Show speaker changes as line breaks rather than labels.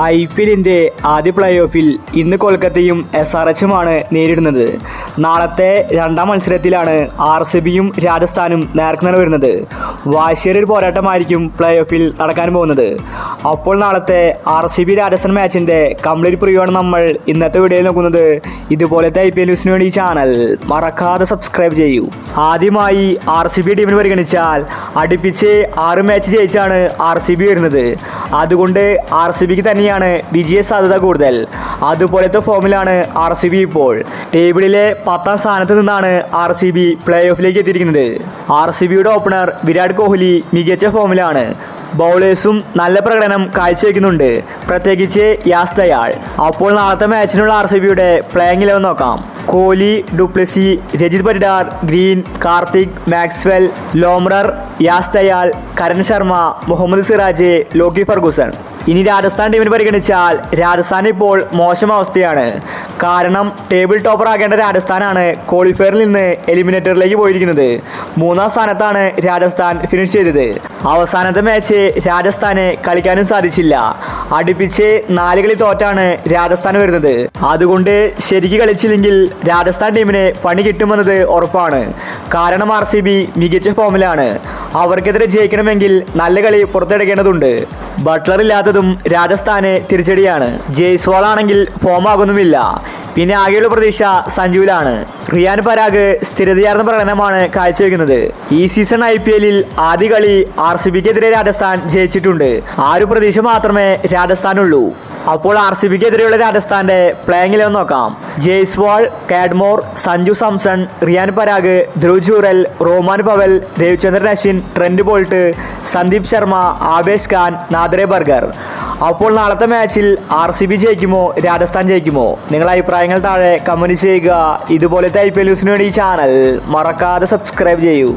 IPLിൻ്റെ ആദ്യ പ്ലേ ഓഫിൽ ഇന്ന് കൊൽക്കത്തയും SRHുമാണ് നേരിടുന്നത്. നാളത്തെ രണ്ടാം മത്സരത്തിലാണ് RCBയും രാജസ്ഥാനും നേർക്കുനേർ വരുന്നത്. വാശിയേറിയ ഒരു പോരാട്ടമായിരിക്കും പ്ലേ ഓഫിൽ നടക്കാൻ പോകുന്നത്. അപ്പോൾ നാളത്തെ RCB രാജസ്ഥാൻ മാച്ചിൻ്റെ കംപ്ലീറ്റ് പ്രിവ്യൂ ആണ് നമ്മൾ ഇന്നത്തെ വീഡിയോയിൽ നോക്കുന്നത്. ഇതുപോലത്തെ IPL ന്യൂസിന് വേണ്ടി ഈ ചാനൽ മറക്കാതെ സബ്സ്ക്രൈബ് ചെയ്യൂ. ആദ്യമായി RCB ടീമിന് പരിഗണിച്ചാൽ അടുപ്പിച്ച് 6 മാച്ച് ജയിച്ചാണ് RCB വരുന്നത്. അതുകൊണ്ട് RCBക്ക് തന്നെയാണ് വിജയ സാധ്യത കൂടുതൽ. അതുപോലത്തെ ഫോമിലാണ് RCB ഇപ്പോൾ. ടേബിളിലെ 10ാം സ്ഥാനത്ത് നിന്നാണ് RCB പ്ലേ ഓഫിലേക്ക് എത്തിയിരിക്കുന്നത്. RCBയുടെ ഓപ്പണർ വിരാട് കോഹ്ലി മികച്ച ഫോമിലാണ്. ബൗളേഴ്സും നല്ല പ്രകടനം കാഴ്ചവെക്കുന്നുണ്ട്, പ്രത്യേകിച്ച് യാസ് ദയാൽ. അപ്പോൾ നാളത്തെ മാച്ചിനുള്ള RCBയുടെ പ്ലേയിങ് 11 നോക്കാം. Kohli, Du Plessis, Rajat Patidar, Green, Karthik, Maxwell, Lomror, Yash Dayal, Karan Sharma, Mohammed Siraj, Lockie Ferguson. ഇനി രാജസ്ഥാൻ ടീമിന് പരിഗണിച്ചാൽ രാജസ്ഥാൻ ഇപ്പോൾ മോശം അവസ്ഥയാണ്. കാരണം ടേബിൾ ടോപ്പർ ആകേണ്ട രാജസ്ഥാനാണ് ക്വാളിഫയറിൽ നിന്ന് എലിമിനേറ്ററിലേക്ക് പോയിരിക്കുന്നത്. 3ാം സ്ഥാനത്താണ് രാജസ്ഥാൻ ഫിനിഷ് ചെയ്തത്. അവസാനത്തെ മാച്ച് രാജസ്ഥാന് കളിക്കാനും സാധിച്ചില്ല. അടുപ്പിച്ച് 4 കളി തോറ്റാണ് രാജസ്ഥാൻ വരുന്നത്. അതുകൊണ്ട് ശരിക്ക് കളിച്ചില്ലെങ്കിൽ രാജസ്ഥാൻ ടീമിന് പണി കിട്ടുമെന്നത് ഉറപ്പാണ്. കാരണം RCB മികച്ച ഫോമിലാണ്. അവർക്കെതിരെ ജയിക്കണമെങ്കിൽ നല്ല കളി പുറത്തെടുക്കേണ്ടതുണ്ട്. ബട്ട്ലർ ഇല്ലാത്തതും രാജസ്ഥാന് തിരിച്ചടിയാണ്. ജയ്സ്വാൾ ആണെങ്കിൽ ഫോം ആകുന്നുമില്ല. പിന്നെ ആകെയുള്ള പ്രതീക്ഷ സഞ്ജുവിലാണ്. റിയാൻ പരാഗ് സ്ഥിരതയാർന്ന പ്രകടനമാണ് കാഴ്ചവെക്കുന്നത്. ഈ സീസൺ IPLിൽ ആദ്യ കളി RCBക്കെതിരെ രാജസ്ഥാൻ ജയിച്ചിട്ടുണ്ട്. ആ ഒരു പ്രതീക്ഷ മാത്രമേ രാജസ്ഥാനുള്ളൂ. അപ്പോൾ RCBക്കെതിരെയുള്ള രാജസ്ഥാന്റെ പ്ലേയിങ് 11 നോക്കാം. Jaiswal, Cadmore, Sanju Samson, Riyan Parag, Dhruv Jurel, Rovman Powell, Ravichandran Ashwin, Trent Boult, Sandeep Sharma, Avesh Khan, Nandre Burger. അപ്പോൾ നാളത്തെ മാച്ചിൽ RCB ജയിക്കുമോ രാജസ്ഥാൻ ജയിക്കുമോ? നിങ്ങളുടെ അഭിപ്രായങ്ങൾ താഴെ കമന്റ് ചെയ്യുക. ഇതുപോലത്തെ IPL ന്യൂസിന് വേണ്ടി ഈ ചാനൽ മറക്കാതെ സബ്സ്ക്രൈബ് ചെയ്യൂ.